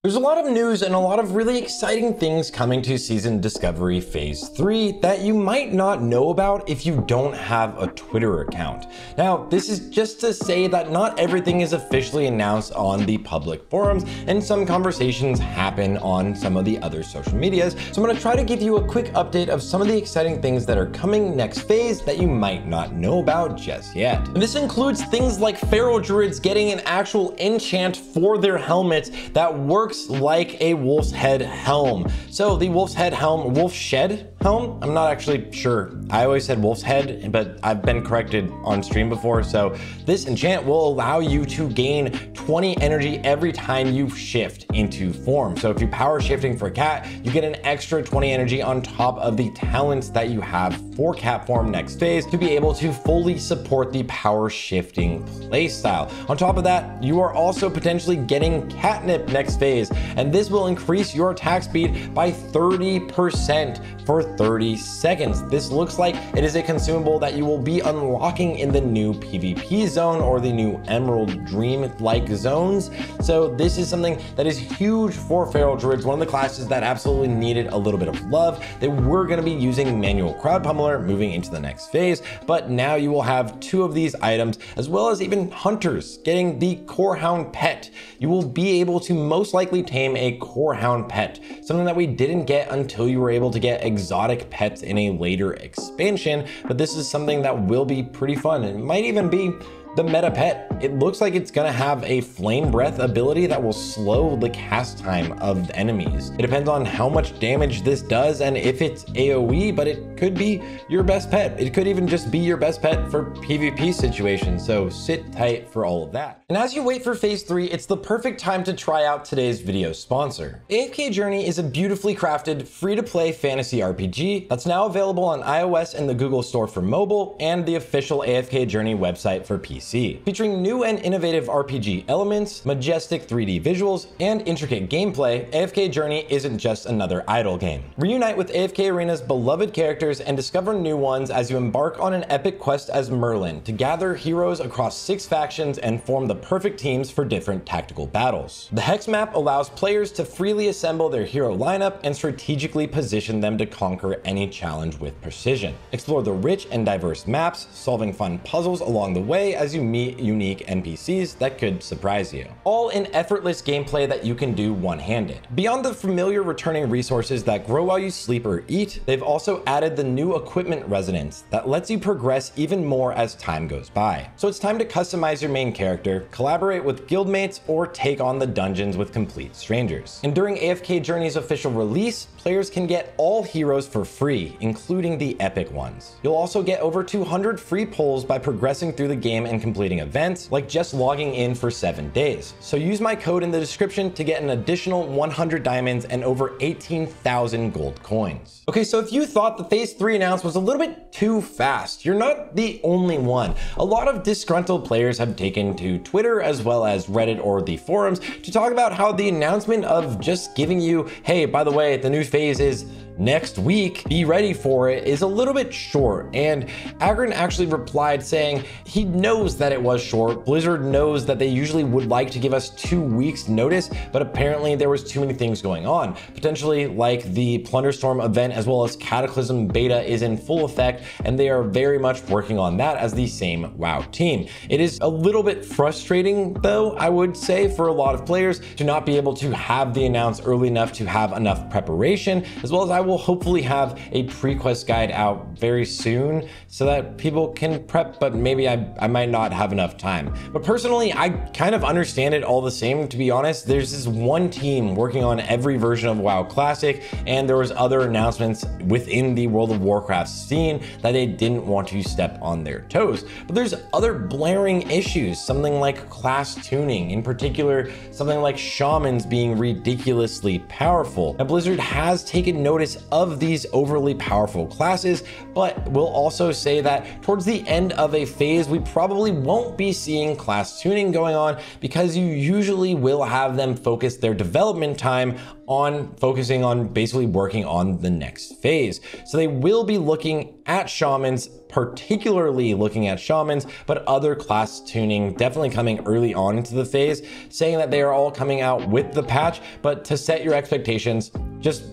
There's a lot of news and a lot of really exciting things coming to Season Discovery Phase 3 that you might not know about if you don't have a Twitter account. Now, this is just to say that not everything is officially announced on the public forums, and some conversations happen on some of the other social medias. So I'm going to try to give you a quick update of some of the exciting things that are coming next phase that you might not know about just yet. And this includes things like Feral Druids getting an actual enchant for their helmets that works like a wolf's head helm. So the wolf's head helm, wolf shed helm, I'm not actually sure. I always said wolf's head, but I've been corrected on stream before. So this enchant will allow you to gain 20 energy every time you shift into form. So if you're power shifting for cat, you get an extra 20 energy on top of the talents that you have for cat form next phase to be able to fully support the power shifting playstyle. On top of that, you are also potentially getting catnip next phase, and this will increase your attack speed by 30% for 30 seconds. This looks like it is a consumable that you will be unlocking in the new PvP zone or the new Emerald Dream-like zones. So this is something that is huge for Feral Druids, one of the classes that absolutely needed a little bit of love. They were going to be using Manual Crowd Pummeler moving into the next phase, but now you will have two of these items, as well as even hunters getting the Corehound pet. You will be able to most likely tame a Corehound pet, something that we didn't get until you were able to get exotic pets in a later expansion, but this is something that will be pretty fun. It might even be the meta pet. It looks like it's gonna have a flame breath ability that will slow the cast time of enemies. It depends on how much damage this does and if it's AoE, but it could be your best pet. It could even just be your best pet for PvP situations, so sit tight for all of that. And as you wait for phase 3, it's the perfect time to try out today's video sponsor. AFK Journey is a beautifully crafted, free-to-play fantasy RPG that's now available on iOS and the Google Store for mobile, and the official AFK Journey website for PC. Featuring new and innovative RPG elements, majestic 3D visuals, and intricate gameplay, AFK Journey isn't just another idle game. Reunite with AFK Arena's beloved characters and discover new ones as you embark on an epic quest as Merlin to gather heroes across 6 factions and form the perfect teams for different tactical battles. The Hex map allows players to freely assemble their hero lineup and strategically position them to conquer any challenge with precision. Explore the rich and diverse maps, solving fun puzzles along the way as you meet unique NPCs that could surprise you. All in effortless gameplay that you can do one-handed. Beyond the familiar returning resources that grow while you sleep or eat, they've also added the new equipment resonance that lets you progress even more as time goes by. So it's time to customize your main character, collaborate with guildmates, or take on the dungeons with complete strangers. And during AFK Journey's official release, players can get all heroes for free, including the epic ones. You'll also get over 200 free pulls by progressing through the game and completing events, like just logging in for 7 days. So use my code in the description to get an additional 100 diamonds and over 18,000 gold coins. Okay, so if you thought the phase 3 announcement was a little bit too fast, you're not the only one. A lot of disgruntled players have taken to Twitter as well as Reddit or the forums to talk about how the announcement of just giving you, hey, by the way, the new phase is next week, be ready for it, is a little bit short. And Agron actually replied saying he knows that it was short. Blizzard knows that they usually would like to give us 2 weeks notice, but apparently there was too many things going on. Potentially like the Plunderstorm event as well as Cataclysm beta is in full effect, and they are very much working on that as the same WoW team. It is a little bit frustrating though, I would say, for a lot of players to not be able to have the announce early enough to have enough preparation, as well as I will hopefully have a pre-quest guide out very soon so that people can prep, but maybe I might not have enough time. But personally, I kind of understand it all the same, to be honest. There's this one team working on every version of WoW Classic, and there was other announcements within the World of Warcraft scene that they didn't want to step on their toes. But there's other blaring issues, something like class tuning, in particular, something like shamans being ridiculously powerful. Now, Blizzard has taken notice notice of these overly powerful classes, but we'll also say that towards the end of a phase, we probably won't be seeing class tuning going on because you usually will have them focus their development time on focusing on basically working on the next phase. So they will be looking at shamans, particularly looking at shamans, but other class tuning definitely coming early on into the phase, saying that they are all coming out with the patch, but to set your expectations, just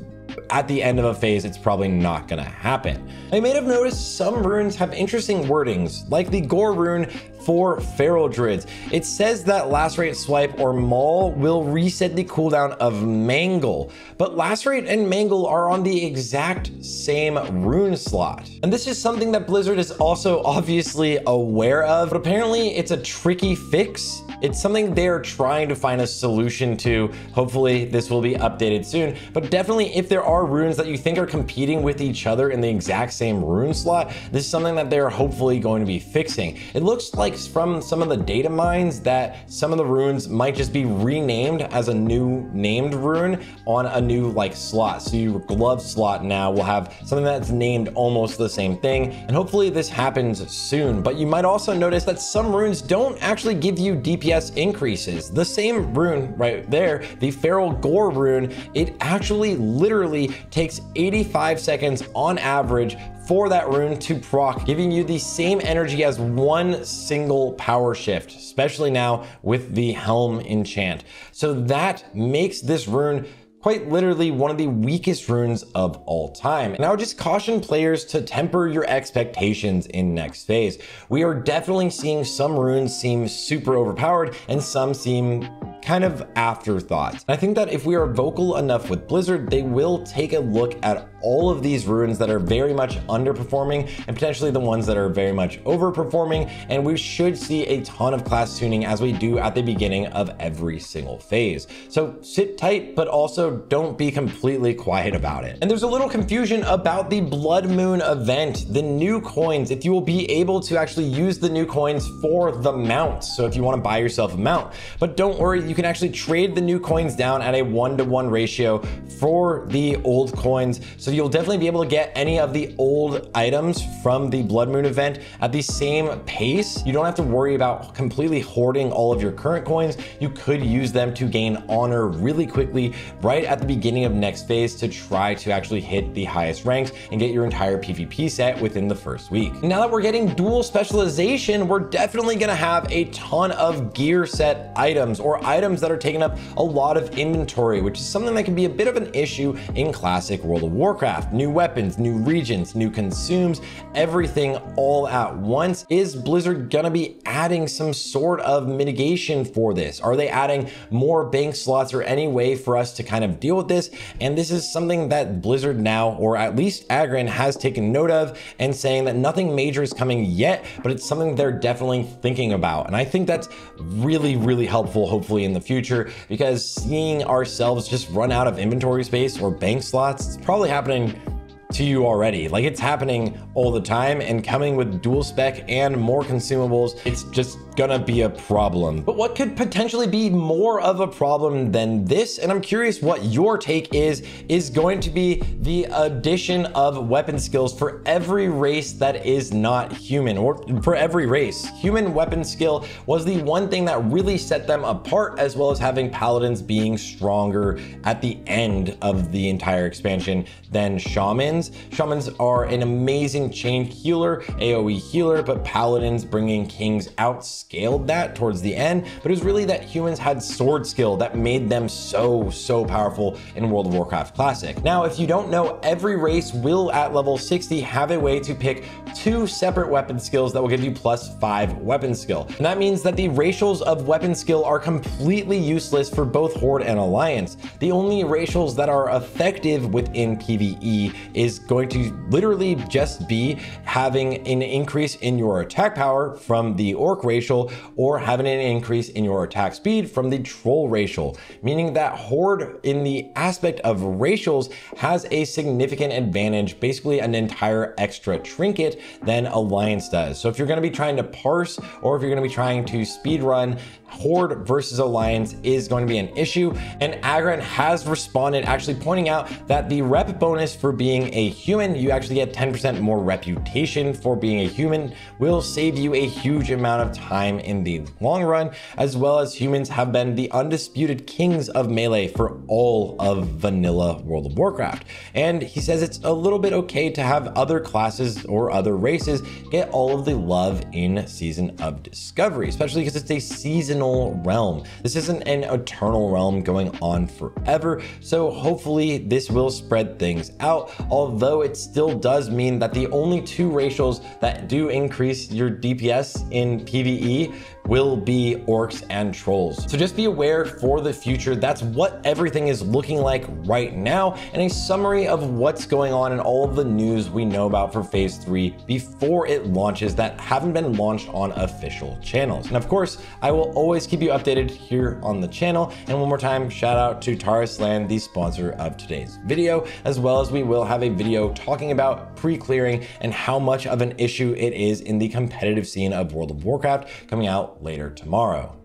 at the end of a phase, it's probably not gonna happen. I may have noticed some runes have interesting wordings, like the Gore rune for Feral Druids. It says that Lacerate, Swipe, or Maul will reset the cooldown of Mangle, but Lacerate and Mangle are on the exact same rune slot. And this is something that Blizzard is also obviously aware of, but apparently it's a tricky fix. It's something they're trying to find a solution to. Hopefully this will be updated soon, but definitely if there are runes that you think are competing with each other in the exact same rune slot, this is something that they're hopefully going to be fixing. It looks like from some of the data mines that some of the runes might just be renamed as a new named rune on a new slot. So your glove slot now will have something that's named almost the same thing, and hopefully this happens soon. But you might also notice that some runes don't actually give you DPS increases. The same rune right there, the Feral Gore rune, it actually literally takes 85 seconds on average for that rune to proc, giving you the same energy as one single power shift, especially now with the Helm enchant. So that makes this rune quite literally one of the weakest runes of all time. And I would just caution players to temper your expectations in next phase. We are definitely seeing some runes seem super overpowered and some seem kind of afterthoughts. I think that if we are vocal enough with Blizzard, they will take a look at all of these runes that are very much underperforming and potentially the ones that are very much overperforming, and we should see a ton of class tuning as we do at the beginning of every single phase. So sit tight, but also don't be completely quiet about it. And there's a little confusion about the Bloodmoon event, the new coins, if you will be able to actually use the new coins for the mounts. So if you want to buy yourself a mount, but don't worry, you can actually trade the new coins down at a 1-to-1 ratio for the old coins. So you'll definitely be able to get any of the old items from the Bloodmoon event at the same pace. You don't have to worry about completely hoarding all of your current coins. You could use them to gain honor really quickly right at the beginning of next phase to try to actually hit the highest ranks and get your entire PvP set within the first week. Now that we're getting dual specialization, we're definitely gonna have a ton of gear set items or items that are taking up a lot of inventory, which is something that can be a bit of an issue in classic World of Warcraft. New weapons, new regions, new consumes, everything all at once. Is Blizzard gonna be adding some sort of mitigation for this? Are they adding more bank slots or any way for us to kind of deal with this? And this is something that Blizzard now, or at least Agron, has taken note of and saying that nothing major is coming yet, but it's something they're definitely thinking about. And I think that's really, really helpful, hopefully in the future, because seeing ourselves just run out of inventory space or bank slots, it's probably happening to you already. Like, it's happening all the time, and coming with dual spec and more consumables, it's just gonna be a problem. But what could potentially be more of a problem than this, and I'm curious what your take is going to be the addition of weapon skills for every race that is not human, or for every race. Human weapon skill was the one thing that really set them apart, as well as having paladins being stronger at the end of the entire expansion than shamans. Shamans are an amazing chain healer, AoE healer, but paladins bringing kings outscaled that towards the end. But it was really that humans had sword skill that made them so powerful in World of Warcraft Classic. Now, if you don't know, every race will at level 60 have a way to pick 2 separate weapon skills that will give you +5 weapon skill. And that means that the racials of weapon skill are completely useless for both Horde and Alliance. The only racials that are effective within PvE is going to literally just be having an increase in your attack power from the Orc racial, racial, or having an increase in your attack speed from the troll racial, meaning that Horde in the aspect of racials has a significant advantage, basically an entire extra trinket than Alliance does. So if you're going to be trying to parse, or if you're going to be trying to speed run, Horde versus Alliance is going to be an issue. And Agrant has responded, actually pointing out that the rep bonus for being a human, you actually get 10% more reputation for being a human, will save you a huge amount of time in the long run, as well as humans have been the undisputed kings of melee for all of vanilla World of Warcraft. And he says it's a little bit okay to have other classes or other races get all of the love in Season of Discovery, especially because it's a seasonal realm. This isn't an eternal realm going on forever, so hopefully this will spread things out, although it still does mean that the only two racials that do increase your DPS in PvE will be orcs and trolls. So just be aware for the future. That's what everything is looking like right now, and a summary of what's going on and all of the news we know about for Phase 3 before it launches that haven't been launched on official channels. And of course, I will always keep you updated here on the channel. And one more time, shout out to Taurus Land, the sponsor of today's video, as well as we will have a video talking about pre-clearing and how much of an issue it is in the competitive scene of World of Warcraft coming out later tomorrow.